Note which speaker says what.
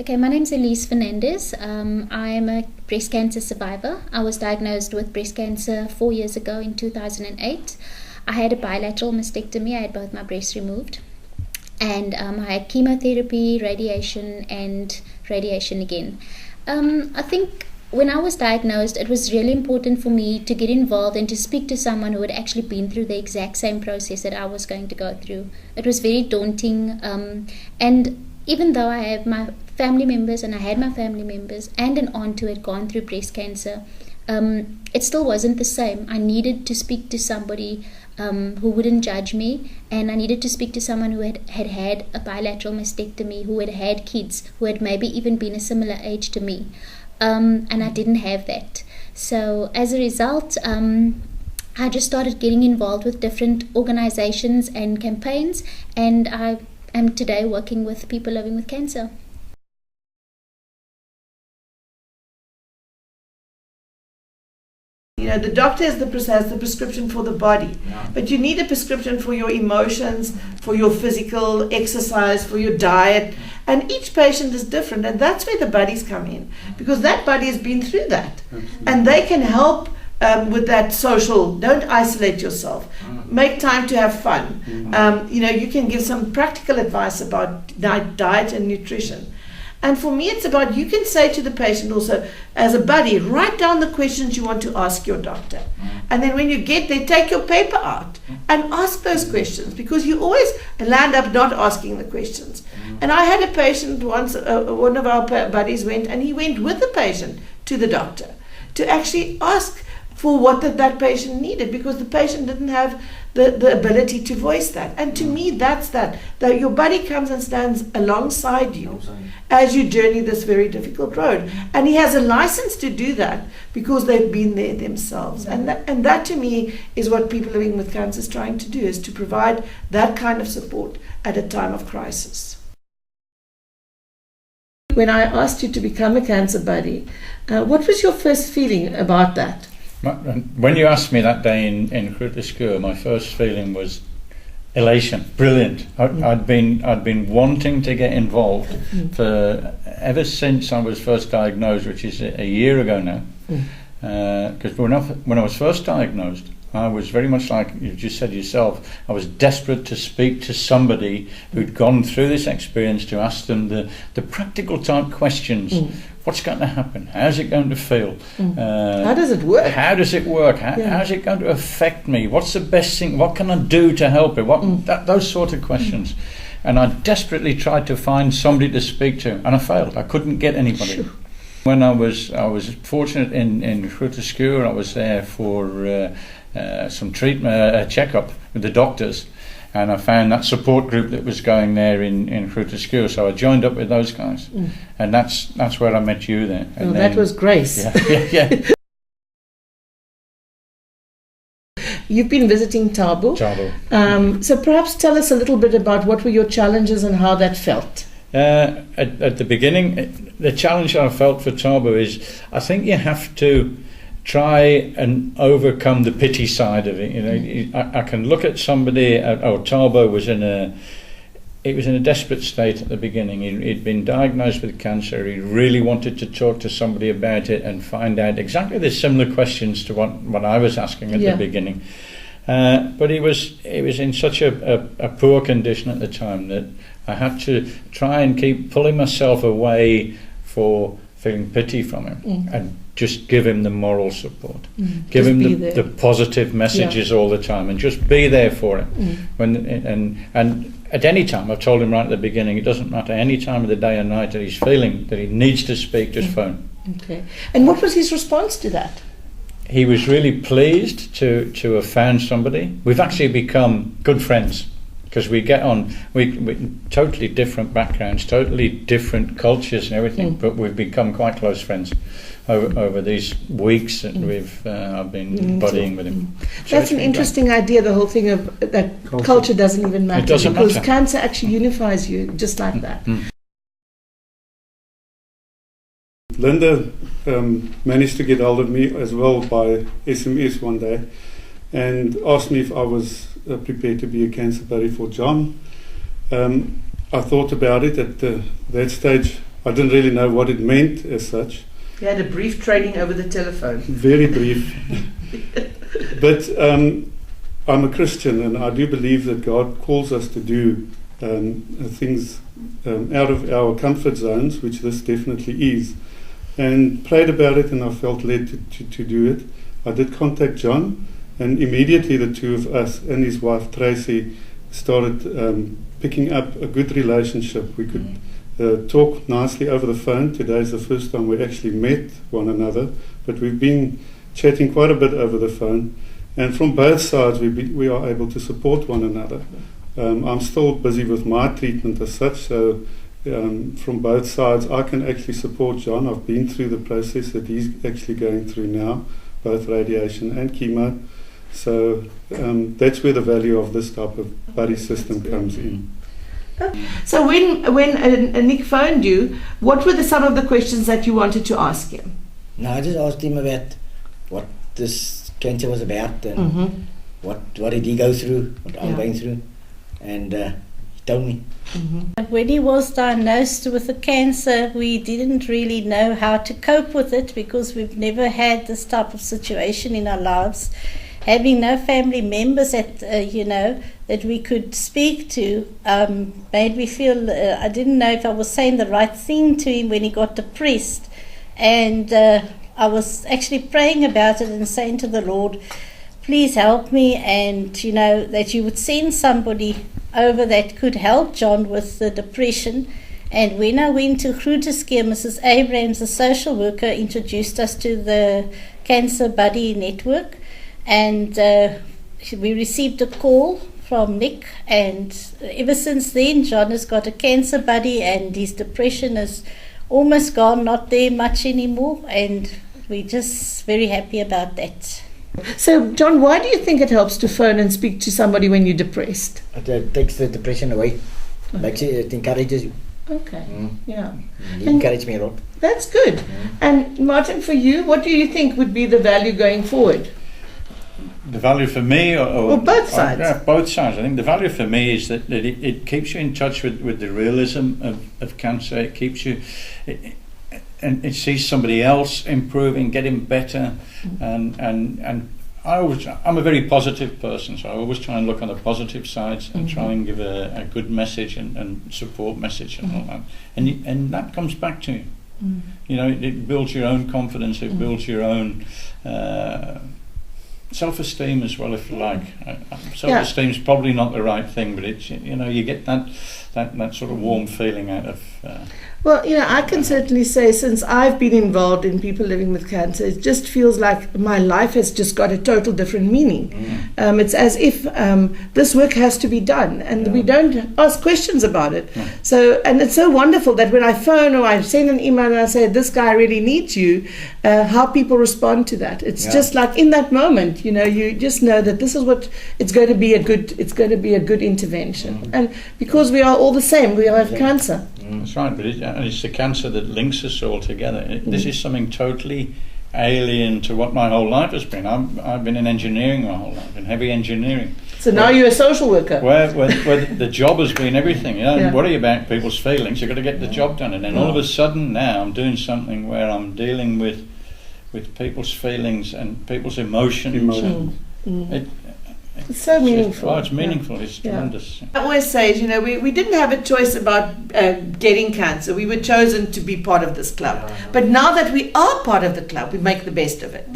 Speaker 1: Okay, my name's Elise Fernandez. I am a breast cancer survivor. I was diagnosed with breast cancer 4 years ago in 2008. I had a bilateral mastectomy. I had both my breasts removed. And I had chemotherapy, radiation, and radiation again. I think when I was diagnosed, it was really important for me to get involved and to speak to someone who had actually been through the exact same process that I was going to go through. It was very daunting. And even though I have my family members, and I had my family members and an aunt who had gone through breast cancer, it still wasn't the same. I needed to speak to somebody who wouldn't judge me, and I needed to speak to someone who had a bilateral mastectomy, who had kids, who had maybe even been a similar age to me, and I didn't have that. So as a result, I just started getting involved with different organizations and campaigns, and I am today working with people living with cancer.
Speaker 2: You know, the doctor has the prescription for the body, but you need a prescription for your emotions, for your physical exercise, for your diet, and each patient is different, and that's where the buddies come in, because that buddy has been through that, and they can help with that social. Don't isolate yourself. Make time to have fun. You know, you can give some practical advice about diet and nutrition. And for me, it's about, you can say to the patient also, as a buddy, write down the questions you want to ask your doctor. And then when you get there, take your paper out and ask those questions, because you always land up not asking the questions. And I had a patient once, one of our buddies went, and he went with the patient to the doctor to actually ask for what that patient needed, because the patient didn't have the ability to voice that. And to me, that's that your buddy comes and stands alongside you as you journey this very difficult road, and he has a license to do that because they've been there themselves. And that to me is what People Living with Cancer is trying to do, is to provide that kind of support at a time of crisis. When I asked you to become a cancer buddy, what was your first feeling about that?
Speaker 3: When you asked me that day in Groote Schuur, my first feeling was elation, brilliant. I'd been wanting to get involved for ever since I was first diagnosed, which is a year ago now. Because when I was first diagnosed, I was very much like you just said yourself. I was desperate to speak to somebody who'd gone through this experience, to ask them the practical type questions. What's going to happen? How's it going to feel?
Speaker 2: How does it work?
Speaker 3: How does it work? How's it going to affect me? What's the best thing? What can I do to help it? Those sort of questions. And I desperately tried to find somebody to speak to, and I failed. I couldn't get anybody. Sure. When I was fortunate in Groote Schuur, I was there for some treatment, a checkup with the doctors, and I found that support group that was going there in Groote Schuur. So I joined up with those guys, and that's where I met you there. And
Speaker 2: that was Grace.
Speaker 3: Yeah.
Speaker 2: You've been visiting Thabo. So perhaps tell us a little bit about what were your challenges and how that felt.
Speaker 3: At the beginning, the challenge I felt for Thabo is, I think you have to try and overcome the pity side of it. You know, I can look at somebody. Thabo was in a desperate state at the beginning. He'd been diagnosed with cancer. He really wanted to talk to somebody about it and find out exactly the similar questions to what I was asking at the beginning. But he was in such a poor condition at the time that I had to try and keep pulling myself away for feeling pity from him, and just give him the moral support, give him the positive messages all the time, and just be there for him. And at any time, I've told him right at the beginning, it doesn't matter, any time of the day or night that he's feeling that he needs to speak, just phone.
Speaker 2: Okay. And what was his response to that?
Speaker 3: He was really pleased to have found somebody. We've actually become good friends, because we get on, we totally different backgrounds, totally different cultures and everything, but we've become quite close friends over these weeks that I've been buddying with him. So
Speaker 2: that's an interesting idea, the whole thing of that culture doesn't even matter.
Speaker 3: It doesn't
Speaker 2: because
Speaker 3: matter.
Speaker 2: Cancer actually unifies you just like that.
Speaker 4: Linda managed to get hold of me as well by SMS one day and asked me if I was prepared to be a cancer buddy for John. I thought about it at that stage. I didn't really know what it meant as such.
Speaker 2: You had a brief training over the telephone.
Speaker 4: Very brief. But I'm a Christian, and I do believe that God calls us to do things out of our comfort zones, which this definitely is. And prayed about it, and I felt led to do it. I did contact John, and immediately the two of us and his wife Tracy started picking up a good relationship. We could talk nicely over the phone. Today is the first time we actually met one another, but we've been chatting quite a bit over the phone. And from both sides, we are able to support one another. I'm still busy with my treatment as such, so from both sides, I can actually support John. I've been through the process that he's actually going through now, both radiation and chemo. So that's where the value of this type of buddy system comes in.
Speaker 2: So when Nick phoned you, what were some of the questions that you wanted to ask him?
Speaker 5: No, I just asked him about what this cancer was about and what did he go through, what I'm going through, and he told me.
Speaker 6: When he was diagnosed with the cancer, we didn't really know how to cope with it because we've never had this type of situation in our lives. Having no family members that we could speak to made me feel I didn't know if I was saying the right thing to him when he got depressed. And I was actually praying about it and saying to the Lord, please help me, and that you would send somebody over that could help John with the depression. And when I went to Grooteskeer, Mrs. Abrams, the social worker, introduced us to the Cancer Buddy Network, and we received a call from Nick, and ever since then John has got a cancer buddy, and his depression is almost gone, not there much anymore, and we're just very happy about that.
Speaker 2: So, John, why do you think it helps to phone and speak to somebody when you're depressed?
Speaker 5: It takes the depression away. It encourages you.
Speaker 2: Okay, yeah.
Speaker 5: He encouraged me a lot.
Speaker 2: That's good. And Martin, for you, what do you think would be the value going forward?
Speaker 3: The value for me, or
Speaker 2: both sides?
Speaker 3: Both sides. I think the value for me is that it keeps you in touch with the realism of cancer. It keeps you, and it sees somebody else improving, getting better, and I'm a very positive person, so I always try and look on the positive sides and try and give a good message and support message and all that, and that comes back to you. It builds your own confidence. It builds your own self-esteem as well, if you like. Self-esteem is probably not the right thing, but it's you get that sort of warm feeling out of.
Speaker 2: Well, I can certainly say, since I've been involved in people living with cancer, it just feels like my life has just got a total different meaning. It's as if this work has to be done, and we don't ask questions about it. So, and it's so wonderful that when I phone or I send an email and I say, this guy really needs you, how people respond to that. It's just like in that moment, you just know that this is what it's going to be a good intervention. And because we are all the same, we all have cancer.
Speaker 3: That's right, but it's the cancer that links us all together. This is something totally alien to what my whole life has been. I've been in engineering my whole life, in heavy engineering.
Speaker 2: So now you're a social worker.
Speaker 3: Where the job has been everything. Don't worry about people's feelings. You've got to get the job done. And then all of a sudden now I'm doing something where I'm dealing with people's feelings and people's emotions.
Speaker 2: It's so meaningful.
Speaker 3: It's meaningful. It's tremendous.
Speaker 2: I always say, we didn't have a choice about getting cancer. We were chosen to be part of this club. But now that we are part of the club, we make the best of it.